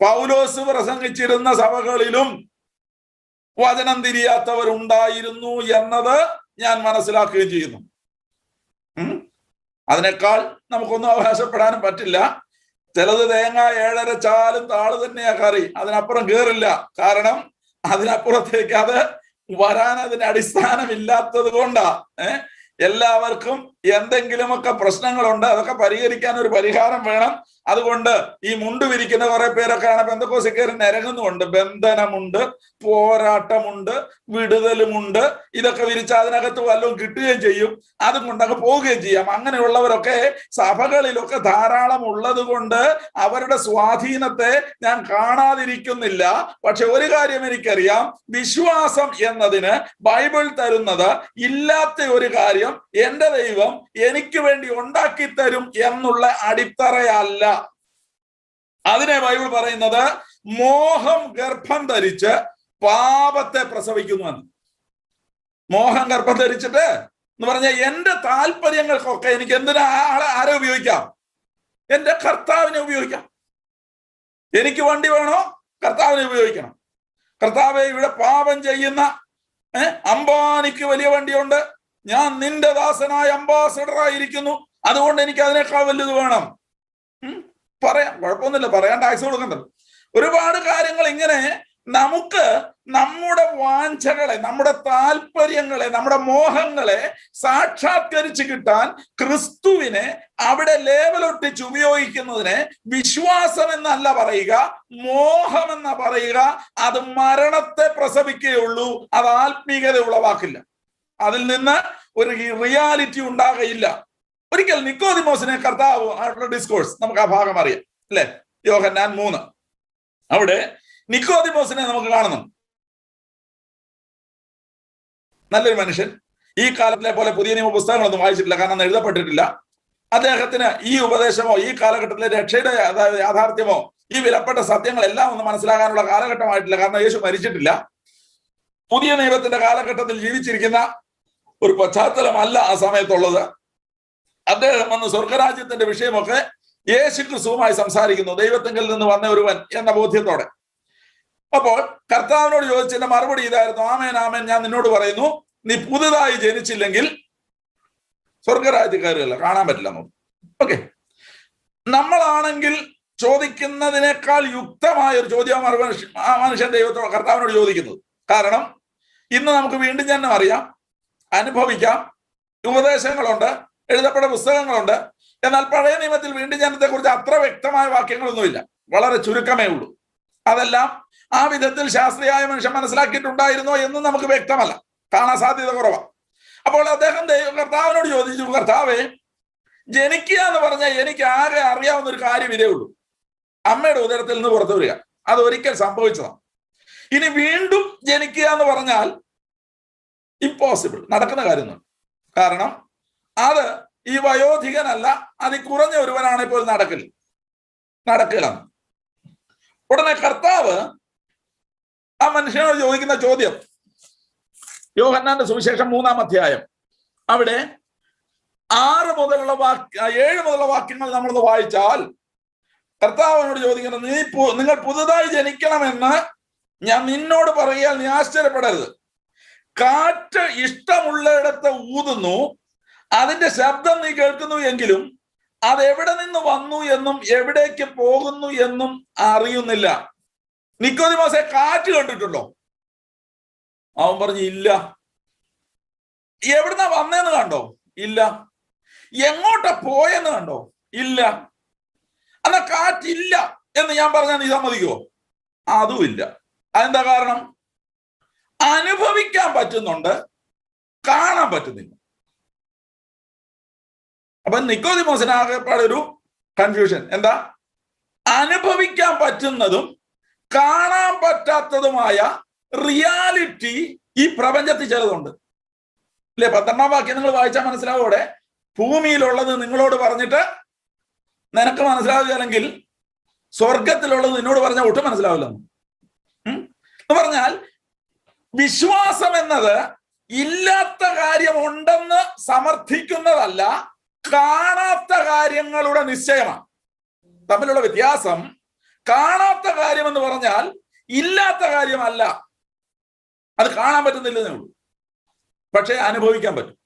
പൗലോസ് പ്രസംഗിച്ചിരുന്ന സഭകളിലും വചനം തിരിയാത്തവരുണ്ടായിരുന്നു എന്നത് ഞാൻ മനസ്സിലാക്കുകയും ചെയ്യുന്നു. അതിനേക്കാൾ നമുക്കൊന്നും അവകാശപ്പെടാനും പറ്റില്ല. ചിലത് തേങ്ങ 7.5 ചാലും താള് തന്നെയാ കറി, അതിനപ്പുറം കേറില്ല. കാരണം അതിനപ്പുറത്തേക്ക് അത് വരാൻ അതിന് അടിസ്ഥാനമില്ലാത്തത് കൊണ്ടാ. എല്ലാവർക്കും എന്തെങ്കിലുമൊക്കെ പ്രശ്നങ്ങളുണ്ട്, അതൊക്കെ പരിഹരിക്കാൻ ഒരു പരിഹാരം വേണം. അതുകൊണ്ട് ഈ മുണ്ട് വിരിക്കുന്ന കുറെ പേരൊക്കെയാണ് പെന്തക്കോസ്തുകാർ നിരങ്ങുന്നുണ്ട്. ബന്ധനമുണ്ട്, പോരാട്ടമുണ്ട്, വിടുതലുമുണ്ട്. ഇതൊക്കെ വിരിച്ച് അതിനകത്ത് വല്ലതും കിട്ടുകയും ചെയ്യും, അതും കൊണ്ടൊക്കെ പോവുകയും ചെയ്യാം. അങ്ങനെയുള്ളവരൊക്കെ സഭകളിലൊക്കെ ധാരാളം ഉള്ളത് കൊണ്ട് അവരുടെ സ്വാധീനത്തെ ഞാൻ കാണാതിരിക്കുന്നില്ല. പക്ഷെ ഒരു കാര്യം എനിക്കറിയാം, വിശ്വാസം എന്നതിന് ബൈബിൾ തരുന്നത് ഇല്ലാത്ത ഒരു കാര്യം എന്റെ ദൈവം എനിക്ക് വേണ്ടി ഉണ്ടാക്കി തരും എന്നുള്ള അടിത്തറയല്ല. അതിനെ ബൈബിൾ പറയുന്നത് മോഹം ഗർഭം ധരിച്ച് പാപത്തെ പ്രസവിക്കുന്നു എന്ന്. മോഹം ഗർഭം ധരിച്ചിട്ട് എന്ന് പറഞ്ഞാൽ എന്റെ താല്പര്യങ്ങൾക്കൊക്കെ എനിക്ക് എന്തിനാ ആരെ ഉപയോഗിക്കാം? എന്റെ കർത്താവിനെ ഉപയോഗിക്കാം. എനിക്ക് വണ്ടി വേണോ? കർത്താവിനെ ഉപയോഗിക്കണം. കർത്താവെ, ഇവിടെ പാപം ചെയ്യുന്ന അംബാനിക്ക് വലിയ വണ്ടിയുണ്ട്, ഞാൻ നിന്റെ ദാസനായ അംബാസഡറായിരിക്കുന്നു, അതുകൊണ്ട് എനിക്ക് അതിനേക്കാൾ വലുത് വേണം. പറയാം, കുഴപ്പമൊന്നുമില്ല, പറയാൻ ടാക്സ് കൊടുക്കണ്ടല്ലോ. ഒരുപാട് കാര്യങ്ങൾ ഇങ്ങനെ നമുക്ക് നമ്മുടെ വാഞ്ചകളെ, നമ്മുടെ താല്പര്യങ്ങളെ, നമ്മുടെ മോഹങ്ങളെ സാക്ഷാത്കരിച്ച് കിട്ടാൻ ക്രിസ്തുവിനെ അവിടെ ലേബലൊട്ടിച്ച് ഉപയോഗിക്കുന്നതിനെ വിശ്വാസം എന്നല്ല പറയുക, മോഹം എന്ന പറയുക. അത് മരണത്തെ പ്രസവിക്കുകയുള്ളൂ, അത് ആത്മീയത ഉളവാക്കില്ല. അതിൽ നിന്ന് ഒരു റിയാലിറ്റി ഉണ്ടാകയില്ല. ഒരിക്കൽ നിക്കോദിമോസിനെ കർത്താവ് ആയിട്ടുള്ള ഡിസ്കോഴ്സ് നമുക്ക് ആ ഭാഗം അറിയാം അല്ലെ? യോഹന്നാൻ 3. അവിടെ നിക്കോദിമോസിനെ നമുക്ക് കാണുന്നു. നല്ലൊരു മനുഷ്യൻ, ഈ കാലത്തിലെ പോലെ പുതിയ നിയമ പുസ്തകങ്ങളൊന്നും വായിച്ചിട്ടില്ല, കാരണം എഴുതപ്പെട്ടിട്ടില്ല. അദ്ദേഹത്തിന് ഈ ഉപദേശമോ ഈ കാലഘട്ടത്തിലെ രക്ഷയുടെ അതായത് യാഥാർത്ഥ്യമോ ഈ വിലപ്പെട്ട സത്യങ്ങളെല്ലാം ഒന്ന് മനസ്സിലാകാനുള്ള കാലഘട്ടമായിട്ടില്ല, കാരണം യേശു മരിച്ചിട്ടില്ല. പുതിയ നിയമത്തിന്റെ കാലഘട്ടത്തിൽ ജീവിച്ചിരിക്കുന്ന ഒരു പശ്ചാത്തലമല്ല ആ സമയത്തുള്ളത്. അദ്ദേഹം വന്ന് സ്വർഗരാജ്യത്തിന്റെ വിഷയമൊക്കെ യേശു ക്രിസ്തുവുമായി സംസാരിക്കുന്നു, ദൈവത്തിങ്കിൽ നിന്ന് വന്ന ഒരുവൻ എന്ന ബോധ്യത്തോടെ. അപ്പോൾ കർത്താവിനോട് ചോദിച്ചതിന്റെ മറുപടി ഇതായിരുന്നു, ആമേൻ ആമേൻ ഞാൻ നിന്നോട് പറയുന്നു, നീ പുതുതായി ജനിച്ചില്ലെങ്കിൽ സ്വർഗരാജ്യത്തിൽ കയറുകയില്ല, കാണാൻ പറ്റില്ല. ഓക്കെ, നമ്മളാണെങ്കിൽ ചോദിക്കുന്നതിനേക്കാൾ യുക്തമായ ഒരു ചോദ്യം ആ മനുഷ്യൻ ദൈവത്തോട് കർത്താവിനോട് ചോദിക്കുന്നത്. കാരണം ഇന്ന് നമുക്ക് വീണ്ടും ജന്മം അറിയാം, അനുഭവിക്കാം, ഉപദേശങ്ങളുണ്ട്, എഴുതപ്പെട്ട പുസ്തകങ്ങളുണ്ട്. എന്നാൽ പഴയ നിയമത്തിൽ വീണ്ടും ജനനത്തെ കുറിച്ച് അത്ര വ്യക്തമായ വാക്യങ്ങളൊന്നുമില്ല, വളരെ ചുരുക്കമേ ഉള്ളൂ. അതെല്ലാം ആ വിധത്തിൽ ശാസ്ത്രീയമായ മനുഷ്യൻ മനസ്സിലാക്കിയിട്ടുണ്ടായിരുന്നോ എന്ന് നമുക്ക് വ്യക്തമല്ല, കാണാൻ സാധ്യത കുറവാണ്. അപ്പോൾ അദ്ദേഹം കർത്താവിനോട് ചോദിച്ചു, കർത്താവേ, ജനിക്കുക എന്ന് പറഞ്ഞാൽ എനിക്ക് ആകെ അറിയാവുന്ന ഒരു കാര്യം ഇതേ ഉള്ളൂ, അമ്മയുടെ ഉദരത്തിൽ നിന്ന് പുറത്തു വരിക. അത് ഒരിക്കൽ സംഭവിച്ചതാണ്. ഇനി വീണ്ടും ജനിക്കുക എന്ന് പറഞ്ഞാൽ ഇമ്പോസിബിൾ, നടക്കുന്ന കാര്യമൊന്നും. കാരണം അത് ഈ വയോധികനല്ല, അതിൽ കുറഞ്ഞ ഒരുവനാണ് ഇപ്പോൾ നടക്കില്ല. ഉടനെ കർത്താവ് ആ മനുഷ്യനോട് ചോദിക്കുന്ന ചോദ്യം, യോഹന്നാന്റെ സുവിശേഷം 3-ാം അധ്യായം, അവിടെ 7 മുതലുള്ള വാക്യങ്ങൾ നമ്മളൊന്ന് വായിച്ചാൽ കർത്താവിനോട് ചോദിക്കുന്നത്, നിങ്ങൾ പുതുതായി ജനിക്കണമെന്ന് ഞാൻ നിന്നോട് പറയാൻ നീ ആശ്ചര്യപ്പെടരുത്. കാറ്റ് ഇഷ്ടമുള്ളയിടത്ത് ഊതുന്നു, അതിന്റെ ശബ്ദം നീ കേൾക്കുന്നു എങ്കിലും അത് എവിടെ നിന്ന് വന്നു എന്നും എവിടേക്ക് പോകുന്നു എന്നും അറിയുന്നില്ല. നിക്കോദിമോസെ, കാറ്റ് കണ്ടിട്ടുണ്ടോ? അവൻ പറഞ്ഞു, ഇല്ല. എവിടുന്നാ വന്നേന്ന് കണ്ടോ? ഇല്ല. എങ്ങോട്ടാ പോയെന്ന് കണ്ടോ? ഇല്ല. എന്നാ കാറ്റില്ല എന്ന് ഞാൻ പറഞ്ഞാൽ നീ സമ്മതിക്കുമോ? അതുമില്ല. അതെന്താ കാരണം? അനുഭവിക്കാൻ പറ്റുന്നുണ്ട്, കാണാൻ പറ്റുന്നില്ല. അപ്പൊ നിക്കോദിമോസിനാകെപ്പാടൊരു കൺഫ്യൂഷൻ. എന്താ? അനുഭവിക്കാൻ പറ്റുന്നതും കാണാൻ പറ്റാത്തതുമായ റിയാലിറ്റി ഈ പ്രപഞ്ചത്തിൽ ചിലതുണ്ട് അല്ലെ? 12-ാം വാക്യം നിങ്ങൾ വായിച്ചാൽ മനസ്സിലാവോടെ, ഭൂമിയിലുള്ളത് നിങ്ങളോട് പറഞ്ഞിട്ട് നിനക്ക് മനസ്സിലാവുകയാണെങ്കിൽ സ്വർഗത്തിലുള്ളത് നിന്നോട് പറഞ്ഞാൽ ഒട്ടും മനസ്സിലാവില്ലെന്ന്. എന്ന് പറഞ്ഞാൽ വിശ്വാസം എന്നത് ഇല്ലാത്ത കാര്യമുണ്ടെന്ന് സമർത്ഥിക്കുന്നതല്ല, കാണാത്ത കാര്യങ്ങളുടെ നിശ്ചയമാണ്. തമ്മിലുള്ള വ്യത്യാസം കാണാത്ത കാര്യം എന്ന് പറഞ്ഞാൽ ഇല്ലാത്ത കാര്യമല്ല, അത് കാണാൻ പറ്റുന്നില്ലെന്നേ ഉള്ളൂ, പക്ഷേ അനുഭവിക്കാൻ പറ്റും.